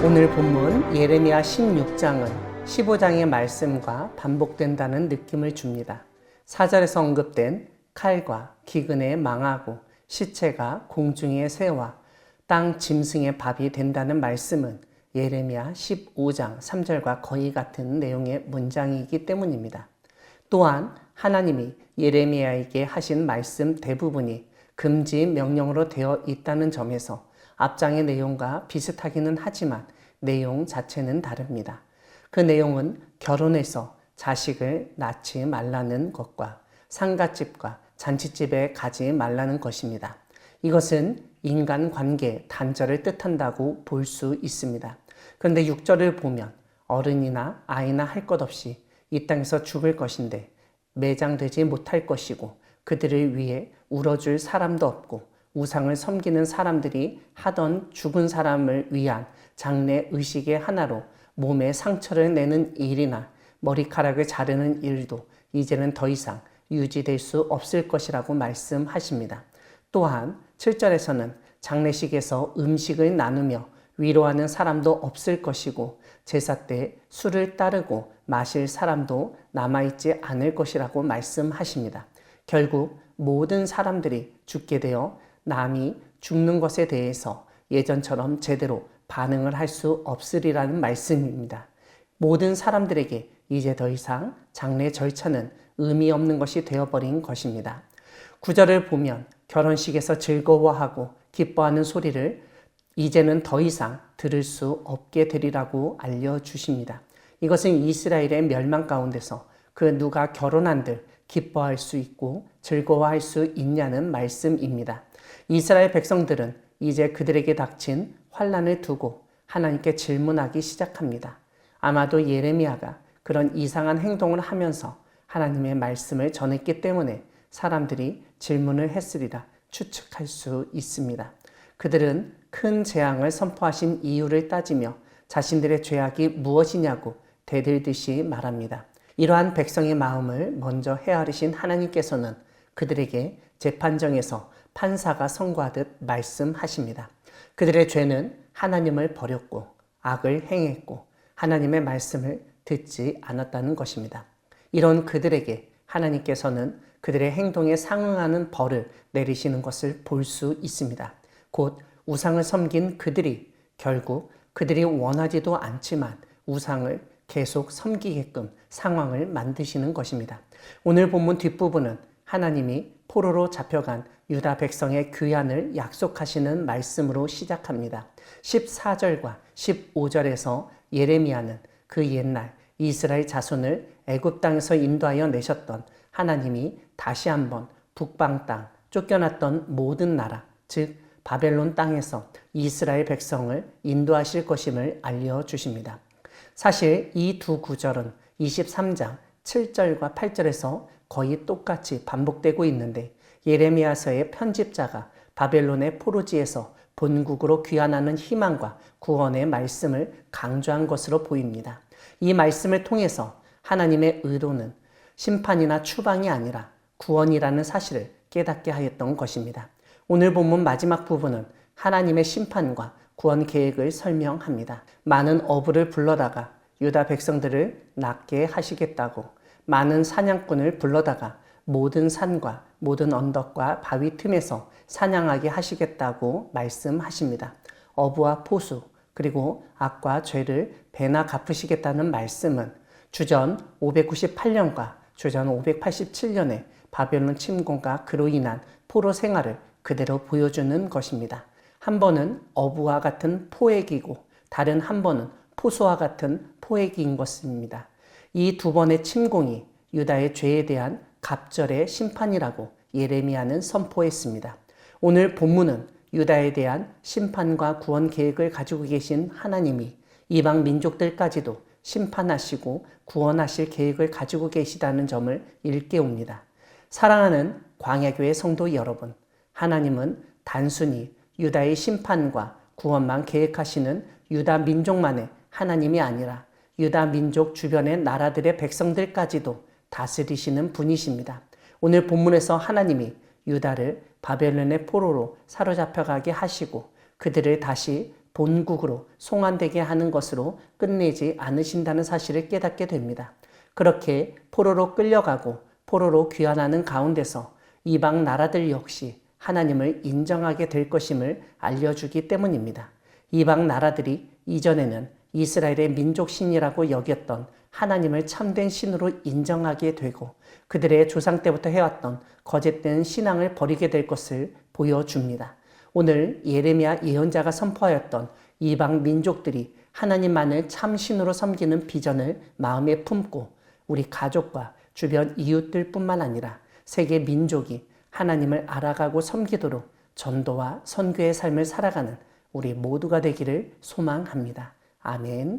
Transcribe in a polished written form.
오늘 본문 예레미야 16장은 15장의 말씀과 반복된다는 느낌을 줍니다. 4절에서 언급된 칼과 기근에 망하고 시체가 공중의 새와 땅 짐승의 밥이 된다는 말씀은 예레미야 15장 3절과 거의 같은 내용의 문장이기 때문입니다. 또한 하나님이 예레미야에게 하신 말씀 대부분이 금지 명령으로 되어 있다는 점에서 앞장의 내용과 비슷하기는 하지만 내용 자체는 다릅니다. 그 내용은 결혼해서 자식을 낳지 말라는 것과 상갓집과 잔치집에 가지 말라는 것입니다. 이것은 인간관계 단절을 뜻한다고 볼 수 있습니다. 그런데 6절을 보면 어른이나 아이나 할 것 없이 이 땅에서 죽을 것인데 매장되지 못할 것이고 그들을 위해 울어줄 사람도 없고 우상을 섬기는 사람들이 하던 죽은 사람을 위한 장례 의식의 하나로 몸에 상처를 내는 일이나 머리카락을 자르는 일도 이제는 더 이상 유지될 수 없을 것이라고 말씀하십니다. 또한 7절에서는 장례식에서 음식을 나누며 위로하는 사람도 없을 것이고 제사 때 술을 따르고 마실 사람도 남아있지 않을 것이라고 말씀하십니다. 결국 모든 사람들이 죽게 되어 남이 죽는 것에 대해서 예전처럼 제대로 반응을 할 수 없으리라는 말씀입니다. 모든 사람들에게 이제 더 이상 장례 절차는 의미 없는 것이 되어버린 것입니다. 9절을 보면 결혼식에서 즐거워하고 기뻐하는 소리를 이제는 더 이상 들을 수 없게 되리라고 알려주십니다. 이것은 이스라엘의 멸망 가운데서 그 누가 결혼한들 기뻐할 수 있고 즐거워할 수 있냐는 말씀입니다. 이스라엘 백성들은 이제 그들에게 닥친 환난을 두고 하나님께 질문하기 시작합니다. 아마도 예레미야가 그런 이상한 행동을 하면서 하나님의 말씀을 전했기 때문에 사람들이 질문을 했으리라 추측할 수 있습니다. 그들은 큰 재앙을 선포하신 이유를 따지며 자신들의 죄악이 무엇이냐고 대들듯이 말합니다. 이러한 백성의 마음을 먼저 헤아리신 하나님께서는 그들에게 재판정에서 판사가 선고하듯 말씀하십니다. 그들의 죄는 하나님을 버렸고 악을 행했고 하나님의 말씀을 듣지 않았다는 것입니다. 이런 그들에게 하나님께서는 그들의 행동에 상응하는 벌을 내리시는 것을 볼 수 있습니다. 곧 우상을 섬긴 그들이 결국 그들이 원하지도 않지만 우상을 계속 섬기게끔 상황을 만드시는 것입니다. 오늘 본문 뒷부분은 하나님이 포로로 잡혀간 유다 백성의 귀환을 약속하시는 말씀으로 시작합니다. 14절과 15절에서 예레미야는 그 옛날 이스라엘 자손을 애굽 땅에서 인도하여 내셨던 하나님이 다시 한번 북방 땅, 쫓겨났던 모든 나라, 즉 바벨론 땅에서 이스라엘 백성을 인도하실 것임을 알려주십니다. 사실 이 두 구절은 23장 7절과 8절에서 거의 똑같이 반복되고 있는데 예레미야서의 편집자가 바벨론의 포로지에서 본국으로 귀환하는 희망과 구원의 말씀을 강조한 것으로 보입니다. 이 말씀을 통해서 하나님의 의도는 심판이나 추방이 아니라 구원이라는 사실을 깨닫게 하였던 것입니다. 오늘 본문 마지막 부분은 하나님의 심판과 구원 계획을 설명합니다. 많은 어부를 불러다가 유다 백성들을 낫게 하시겠다고, 많은 사냥꾼을 불러다가 모든 산과 모든 언덕과 바위 틈에서 사냥하게 하시겠다고 말씀하십니다. 어부와 포수 그리고 악과 죄를 배나 갚으시겠다는 말씀은 주전 598년과 주전 587년에 바벨론 침공과 그로 인한 포로 생활을 그대로 보여주는 것입니다. 한 번은 어부와 같은 포획이고 다른 한 번은 포수와 같은 포획인 것입니다. 이 두 번의 침공이 유다의 죄에 대한 갑절의 심판이라고 예레미야는 선포했습니다. 오늘 본문은 유다에 대한 심판과 구원 계획을 가지고 계신 하나님이 이방 민족들까지도 심판하시고 구원하실 계획을 가지고 계시다는 점을 일깨웁니다. 사랑하는 광야교회 성도 여러분, 하나님은 단순히 유다의 심판과 구원만 계획하시는 유다 민족만의 하나님이 아니라 유다 민족 주변의 나라들의 백성들까지도 다스리시는 분이십니다. 오늘 본문에서 하나님이 유다를 바벨론의 포로로 사로잡혀가게 하시고 그들을 다시 본국으로 송환되게 하는 것으로 끝내지 않으신다는 사실을 깨닫게 됩니다. 그렇게 포로로 끌려가고 포로로 귀환하는 가운데서 이방 나라들 역시 하나님을 인정하게 될 것임을 알려주기 때문입니다. 이방 나라들이 이전에는 이스라엘의 민족신이라고 여겼던 하나님을 참된 신으로 인정하게 되고 그들의 조상 때부터 해왔던 거짓된 신앙을 버리게 될 것을 보여줍니다. 오늘 예레미야 예언자가 선포하였던 이방 민족들이 하나님만을 참신으로 섬기는 비전을 마음에 품고 우리 가족과 주변 이웃들 뿐만 아니라 세계 민족이 하나님을 알아가고 섬기도록 전도와 선교의 삶을 살아가는 우리 모두가 되기를 소망합니다. 아멘.